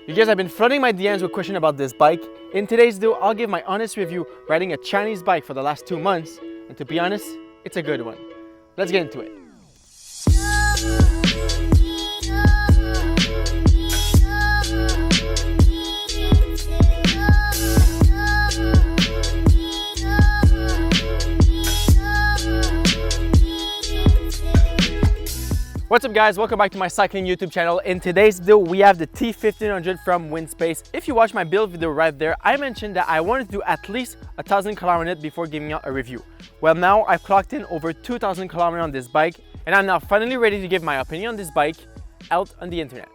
You guys have been flooding my DMs with questions about this bike. In today's video, I'll give my honest review riding a Chinese bike for the last 2 months. And to be honest, it's a good one. Let's get into it. What's up guys, welcome back to my cycling YouTube channel. In today's video, we have the T1500 from Winspace. If you watch my build video right there, I mentioned that I wanted to do at least 1,000 km before giving out a review. Well, now I've clocked in over 2,000 km on this bike, and I'm now finally ready to give my opinion on this bike out on the internet.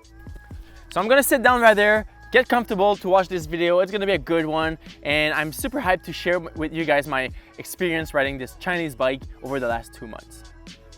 So I'm gonna sit down right there, get comfortable to watch this video. It's gonna be a good one, and I'm super hyped to share with you guys my experience riding this Chinese bike over the last 2 months.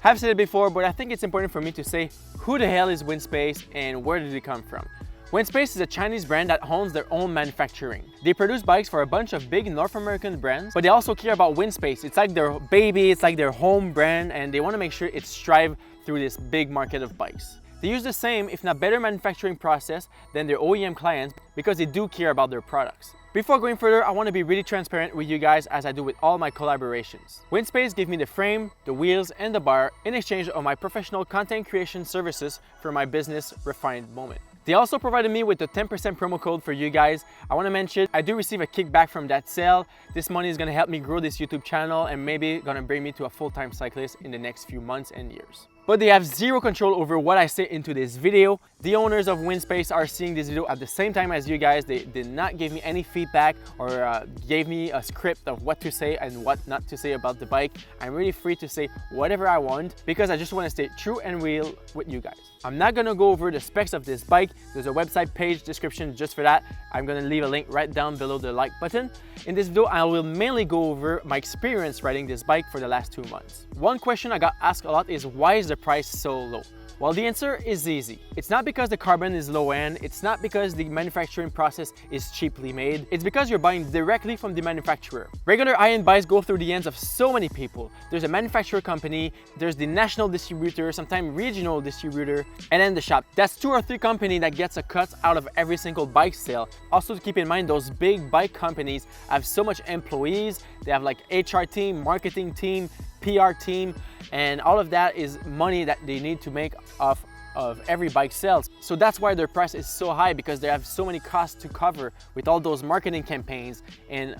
I've said it before, but I think it's important for me to say who the hell is Winspace and where did it come from. Winspace is a Chinese brand that owns their own manufacturing. They produce bikes for a bunch of big North American brands, but they also care about Winspace. It's like their baby, it's like their home brand, and they want to make sure it strives through this big market of bikes. They use the same, if not better, manufacturing process than their OEM clients because they do care about their products. Before going further, I want to be really transparent with you guys as I do with all my collaborations. Winspace gave me the frame, the wheels, and the bar in exchange of my professional content creation services for my business refined moment. They also provided me with a 10% promo code for you guys. I want to mention I do receive a kickback from that sale. This money is going to help me grow this YouTube channel and maybe going to bring me to a full-time cyclist in the next few months and years. But they have zero control over what I say into this video. The owners of Winspace are seeing this video at the same time as you guys. They did not give me any feedback or gave me a script of what to say and what not to say about the bike. I'm really free to say whatever I want because I just want to stay true and real with you guys. I'm not gonna go over the specs of this bike. There's a website page description just for that. I'm gonna leave a link right down below the like button. In this video, I will mainly go over my experience riding this bike for the last 2 months. One question I got asked a lot is why is the price so low? Well, the answer is easy. It's not because the carbon is low end, it's not because the manufacturing process is cheaply made, it's because you're buying directly from the manufacturer. Regular high-end bikes go through the hands of so many people. There's a manufacturer company, there's the national distributor, sometimes regional distributor, and then the shop. That's 2 or 3 companies that gets a cut out of every single bike sale. Also to keep in mind, those big bike companies have so much employees, they have like HR team, marketing team, PR team, and all of that is money that they need to make off of every bike sales. So that's why their price is so high, because they have so many costs to cover with all those marketing campaigns and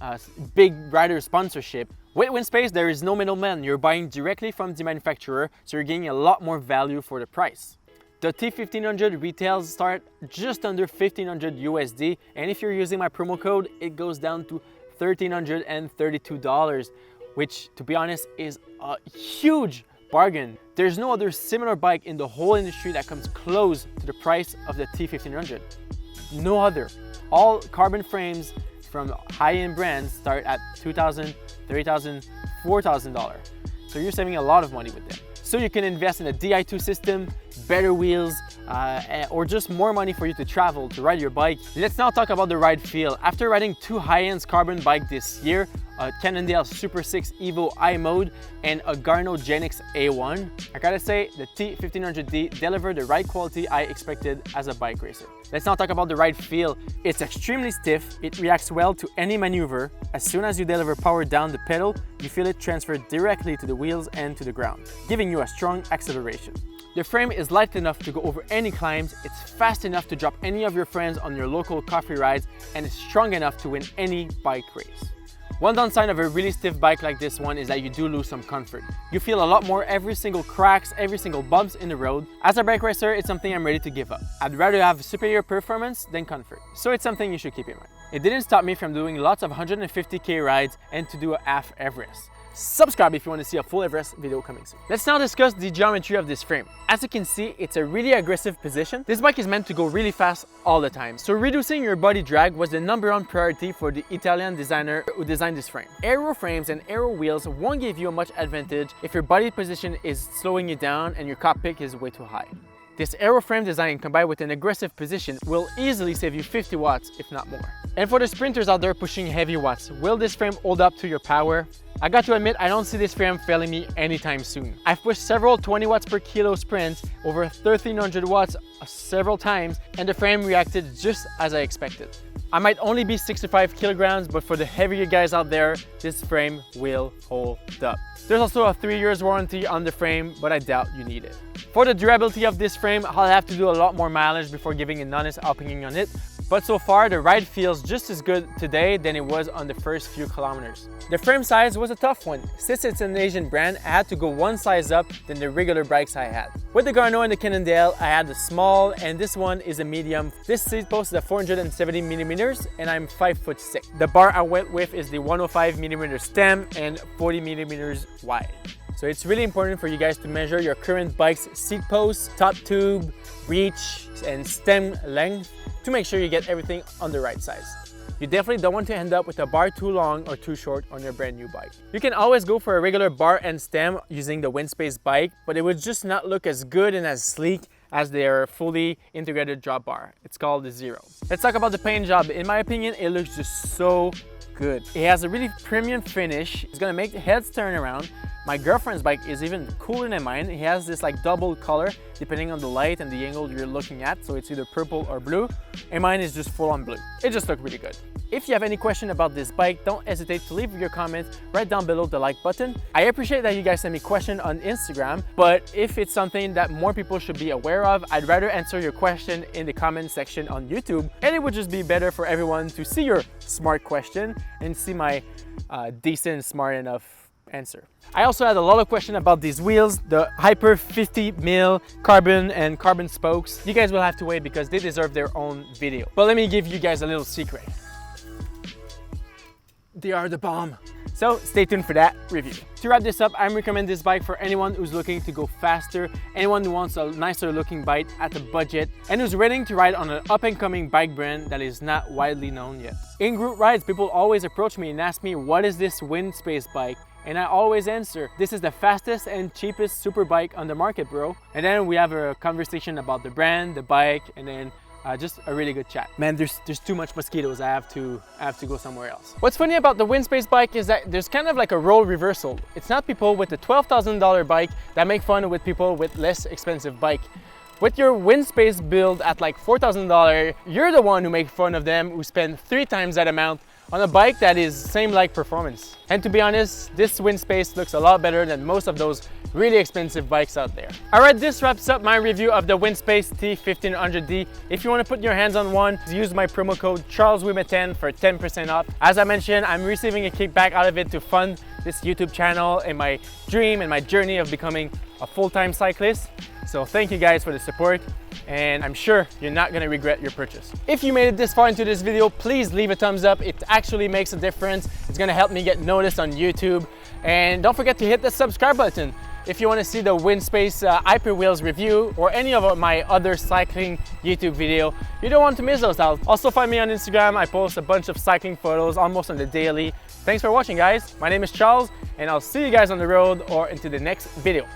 big rider sponsorship. With Winspace, there is no middleman. You're buying directly from the manufacturer, so you're getting a lot more value for the price. The T1500 retails start just under $1,500 USD, and if you're using my promo code, it goes down to $1,332, which, to be honest, is a huge bargain. There's no other similar bike in the whole industry that comes close to the price of the T1500. No other. All carbon frames from high-end brands start at $2,000, $3,000, $4,000. So you're saving a lot of money with them. So you can invest in a Di2 system, better wheels, or just more money for you to travel, to ride your bike. Let's now talk about the ride feel. After riding 2 high-end carbon bikes this year, a Cannondale Super 6 Evo I mode and a Garno Genix A1, I gotta say the T1500D delivered the ride quality I expected as a bike racer. Let's now talk about the ride feel. It's extremely stiff, it reacts well to any maneuver. As soon as you deliver power down the pedal, you feel it transfer directly to the wheels and to the ground, giving you a strong acceleration. The frame is light enough to go over any climbs, it's fast enough to drop any of your friends on your local coffee rides, and it's strong enough to win any bike race. One downside of a really stiff bike like this one is that you do lose some comfort. You feel a lot more every single cracks, every single bumps in the road. As a bike racer, it's something I'm ready to give up. I'd rather have superior performance than comfort. So it's something you should keep in mind. It didn't stop me from doing lots of 150K rides and to do a half Everest. Subscribe if you want to see a full Everest video coming soon. Let's now discuss the geometry of this frame. As you can see, it's a really aggressive position. This bike is meant to go really fast all the time, so reducing your body drag was the #1 priority for the Italian designer who designed this frame. Aero frames and Aero wheels won't give you much advantage if your body position is slowing you down and your cockpit is way too high. This Aero frame design combined with an aggressive position will easily save you 50 watts, if not more. And for the sprinters out there pushing heavy watts, will this frame hold up to your power? I got to admit, I don't see this frame failing me anytime soon. I've pushed several 20 watts per kilo sprints over 1300 watts several times, and the frame reacted just as I expected. I might only be 65 kilograms, but for the heavier guys out there, this frame will hold up. There's also a 3 years warranty on the frame, but I doubt you need it. For the durability of this frame, I'll have to do a lot more mileage before giving an honest opinion on it. But so far, the ride feels just as good today than it was on the first few kilometers. The frame size was a tough one. Since it's an Asian brand, I had to go one size up than the regular bikes I had. With the Garneau and the Cannondale, I had the small, and this one is a medium. This seat post is a 470 millimeters, and I'm 5'6". The bar I went with is the 105 millimeter stem and 40 millimeters wide. So it's really important for you guys to measure your current bike's seat post, top tube, reach, and stem length to make sure you get everything on the right size. You definitely don't want to end up with a bar too long or too short on your brand new bike. You can always go for a regular bar and stem using the Winspace bike, but it would just not look as good and as sleek as their fully integrated drop bar. It's called the Zero. Let's talk about the paint job. In my opinion, it looks just so good. It has a really premium finish. It's gonna make the heads turn around. My girlfriend's bike is even cooler than mine. It has this like double color depending on the light and the angle you're looking at. So it's either purple or blue, and mine is just full on blue. It just looked really good. If you have any question about this bike, don't hesitate to leave your comments right down below the like button. I appreciate that you guys send me questions on Instagram, but if it's something that more people should be aware of, I'd rather answer your question in the comment section on YouTube, and it would just be better for everyone to see your smart question and see my decent, smart enough answer. I also had a lot of questions about these wheels, the Hyper 50mm carbon and carbon spokes. You guys will have to wait because they deserve their own video. But let me give you guys a little secret. They are the bomb. So stay tuned for that review. To wrap this up, I recommend this bike for anyone who's looking to go faster, anyone who wants a nicer looking bike at a budget, and who's ready to ride on an up and coming bike brand that is not widely known yet. In group rides, people always approach me and ask me, what is this Winspace bike? And I always answer, this is the fastest and cheapest super bike on the market, bro. And then we have a conversation about the brand, the bike, and then just a really good chat. Man, there's too much mosquitoes. I have to go somewhere else. What's funny about the Winspace bike is that there's kind of like a role reversal. It's not people with the $12,000 bike that make fun with people with less expensive bike. With your Winspace build at like $4,000, you're the one who make fun of them who spend 3 times that amount on a bike that is same like performance. And to be honest, this Winspace looks a lot better than most of those really expensive bikes out there. Alright, this wraps up my review of the Winspace T1500D. If you want to put your hands on one, use my promo code CharlesWimet10 for 10% off. As I mentioned, I'm receiving a kickback out of it to fund this YouTube channel and my dream and my journey of becoming a full-time cyclist. So thank you guys for the support, and I'm sure you're not gonna regret your purchase. If you made it this far into this video, please leave a thumbs up. It actually makes a difference. It's gonna help me get noticed on YouTube. And don't forget to hit the subscribe button. If you wanna see the Winspace Hyper Wheels review or any of my other cycling YouTube video, you don't want to miss those out. Also find me on Instagram. I post a bunch of cycling photos almost on the daily. Thanks for watching, guys. My name is Charles, and I'll see you guys on the road or into the next video.